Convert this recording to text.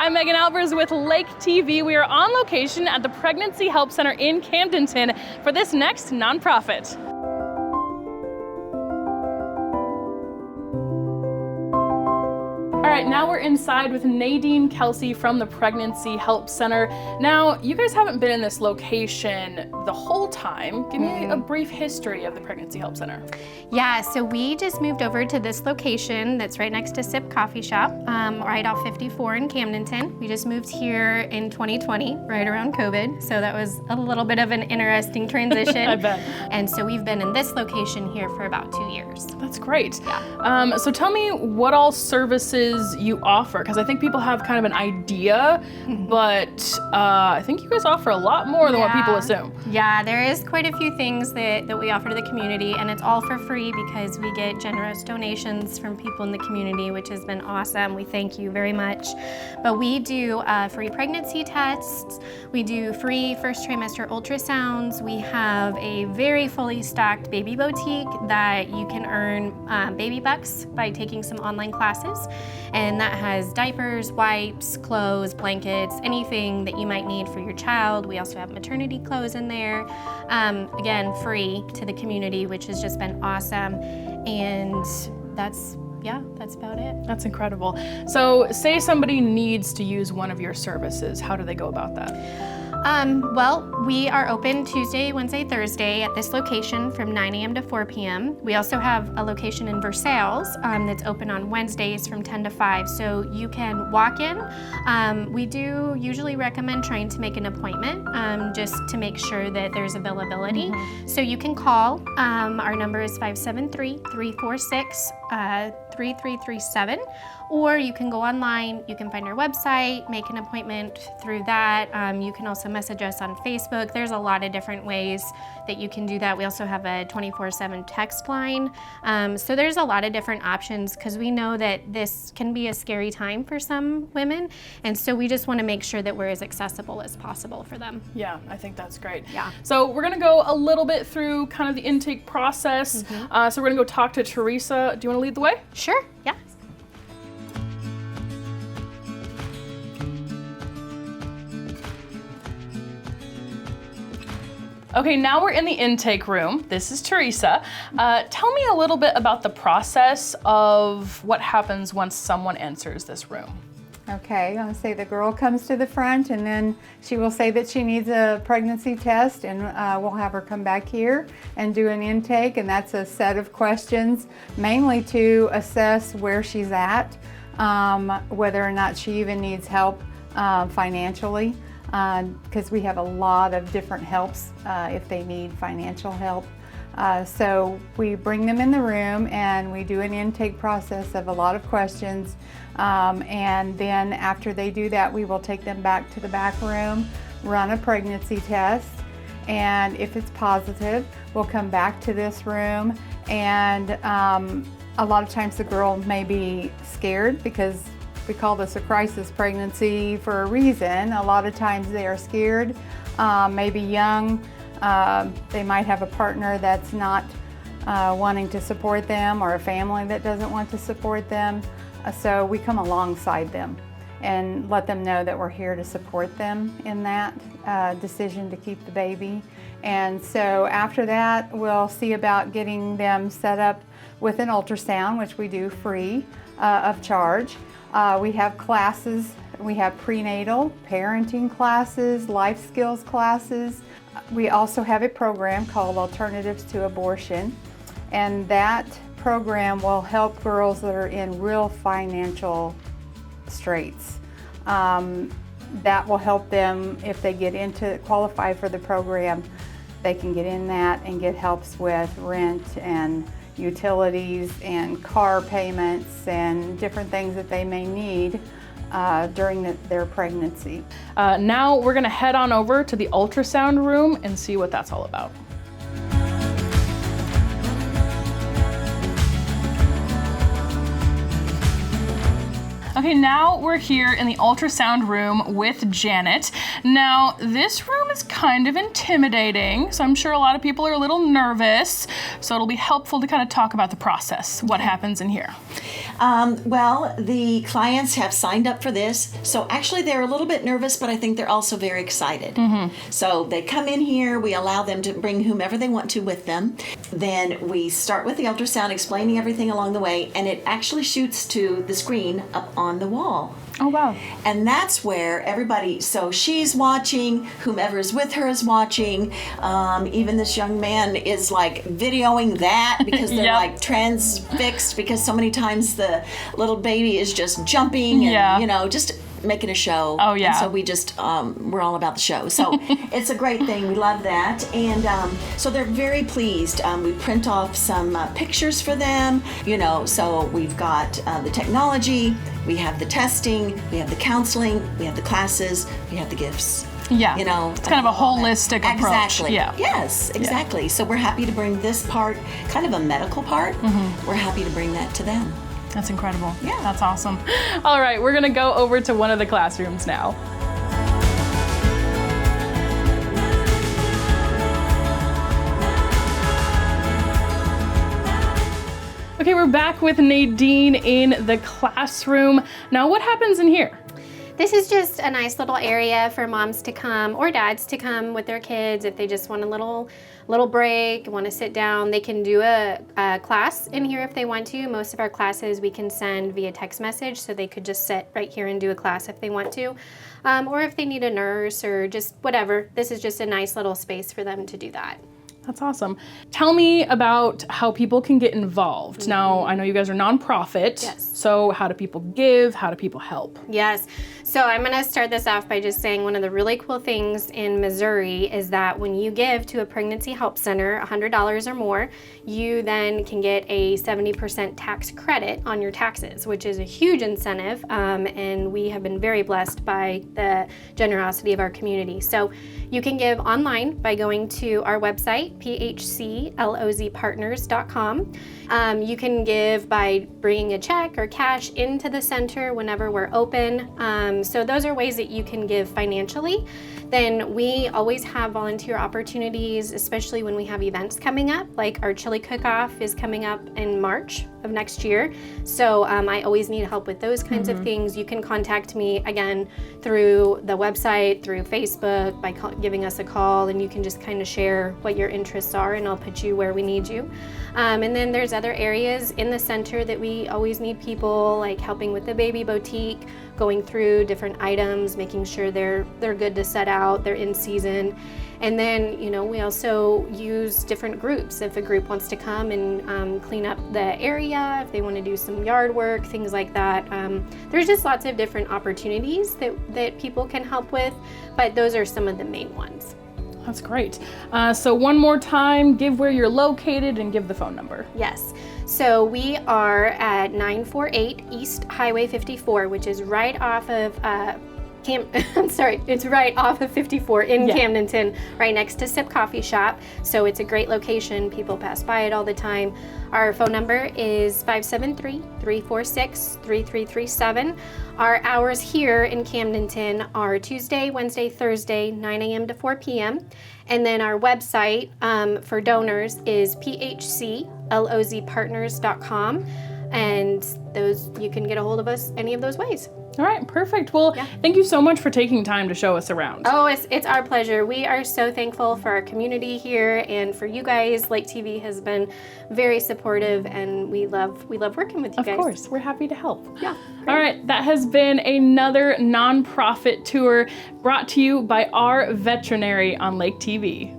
I'm Megan Albers with Lake TV. We are on location at the Pregnancy Help Center in Camdenton for this next nonprofit. All right, now we're inside with Nadine Kelsey from the Pregnancy Help Center. Now, you guys haven't been in this location the whole time. Give me a brief history of the Pregnancy Help Center. Yeah, so we just moved over to this location that's right next to Sip Coffee Shop, right off 54 in Camdenton. We just moved here in 2020, right around COVID, so that was a little bit of an interesting transition. I bet. And so we've been in this location here for about 2 years. That's great. Yeah. So tell me what all services you offer, because I think people have kind of an idea, but I think you guys offer a lot more than what people assume. Yeah, there is quite a few things that we offer to the community, and it's all for free because we get generous donations from people in the community, which has been awesome. We thank you very much. But we do free pregnancy tests, we do free first trimester ultrasounds, we have a very fully stocked baby boutique that you can earn baby bucks by taking some online classes. And that has diapers, wipes, clothes, blankets, anything that you might need for your child. We also have maternity clothes in there. Again, free to the community, which has just been awesome. And that's about it. That's incredible. So say somebody needs to use one of your services, how do they go about that? Well, we are open Tuesday, Wednesday, Thursday at this location from 9 a.m. to 4 p.m. We also have a location in Versailles that's open on Wednesdays from 10 to 5, so you can walk in. We do usually recommend trying to make an appointment just to make sure that there's availability. So you can call. Our number is 573-346-3337, or you can go online. You can find our website, make an appointment through that. You can also message us on Facebook. There's a lot of different ways that you can do that. We also have a 24/7 text line. So there's a lot of different options because we know that this can be a scary time for some women. And so we just want to make sure that we're as accessible as possible for them. Yeah, I think that's great. Yeah. So we're gonna go a little bit through kind of the intake process. So we're gonna go talk to Teresa. Do you wanna lead the way? Sure, yeah. Okay, now we're in the intake room. This is Teresa. Tell me a little bit about the process of what happens once someone enters this room. Okay, I'll say the girl comes to the front and then she will say that she needs a pregnancy test, and we'll have her come back here and do an intake, and that's a set of questions mainly to assess where she's at, whether or not she even needs help financially, because we have a lot of different helps if they need financial help. So we bring them in the room and we do an intake process of a lot of questions, and then after they do that, we will take them back to the back room, run a pregnancy test, and if it's positive, we'll come back to this room, and a lot of times the girl may be scared because we call this a crisis pregnancy for a reason. A lot of times they are scared, maybe young. They might have a partner that's not wanting to support them, or a family that doesn't want to support them. So we come alongside them and let them know that we're here to support them in that decision to keep the baby. And so after that, we'll see about getting them set up with an ultrasound, which we do free of charge. We have classes. We have prenatal, parenting classes, life skills classes. We also have a program called Alternatives to Abortion, and that program will help girls that are in real financial straits. That will help them if they qualify for the program. They can get in that and get helps with rent and utilities and car payments and different things that they may need during their pregnancy. Now we're gonna head on over to the ultrasound room and see what that's all about. Okay, now we're here in the ultrasound room with Janet. Now, this room is kind of intimidating, so I'm sure a lot of people are a little nervous. So it'll be helpful to kind of talk about the process, what happens in here. Well, the clients have signed up for this, so actually they're a little bit nervous, but I think they're also very excited. So they come in here, we allow them to bring whomever they want to with them. Then we start with the ultrasound, explaining everything along the way, and it actually shoots to the screen up on the wall. Oh, wow. And that's where everybody, so she's watching, whomever is with her is watching, even this young man is like videoing that because they're like transfixed because so many times the little baby is just jumping and, you know, just making a show. Oh, yeah. And so we just, we're all about the show. So it's a great thing. We love that. And so they're very pleased. We print off some pictures for them, you know, so we've got the technology, we have the testing, we have the counseling, we have the classes, we have the gifts. Yeah, you know, it's kind of a holistic approach. Exactly. Yeah. Yes, exactly. So we're happy to bring this part, kind of a medical part, we're happy to bring that to them. That's incredible. Yeah. That's awesome. All right, we're gonna go over to one of the classrooms now. Okay, we're back with Nadine in the classroom. Now, what happens in here? This is just a nice little area for moms to come or dads to come with their kids if they just want a little break, want to sit down. They can do a class in here if they want to. Most of our classes we can send via text message, so they could just sit right here and do a class if they want to. Or if they need a nurse or just whatever, this is just a nice little space for them to do that. That's awesome. Tell me about how people can get involved. Now, I know you guys are nonprofit. Yes. So how do people give? How do people help? Yes. So I'm going to start this off by just saying one of the really cool things in Missouri is that when you give to a pregnancy help center $100 or more, you then can get a 70% tax credit on your taxes, which is a huge incentive. And we have been very blessed by the generosity of our community. So you can give online by going to our website, phclozpartners.com. You can give by bringing a check or cash into the center whenever we're open. So those are ways that you can give financially. Then we always have volunteer opportunities, especially when we have events coming up, like our chili cook-off is coming up in March of next year. So I always need help with those kinds of things. You can contact me again through the website, through Facebook, by giving us a call, and you can just kind of share what your interests are and I'll put you where we need you. And then there's other areas in the center that we always need people, like helping with the baby boutique, going through different items, making sure they're good to set out, they're in season. And then, you know, we also use different groups. If a group wants to come and clean up the area, if they want to do some yard work, things like that. There's just lots of different opportunities that people can help with, but those are some of the main ones. That's great. So one more time, give where you're located and give the phone number. Yes. So we are at 948 East Highway 54, which is right off of it's right off of 54 in Camdenton, right next to Sip Coffee Shop. So it's a great location. People pass by it all the time. Our phone number is 573-346-3337. Our hours here in Camdenton are Tuesday, Wednesday, Thursday, 9 a.m. to 4 p.m. And then our website for donors is phclozpartners.com. And those, you can get a hold of us any of those ways. All right, perfect. Well, thank you so much for taking time to show us around. Oh, it's our pleasure. We are so thankful for our community here and for you guys. Lake TV has been very supportive, and we love working with you guys. Of course, we're happy to help. Yeah. All right, that has been another nonprofit tour brought to you by R Veterinary on Lake TV.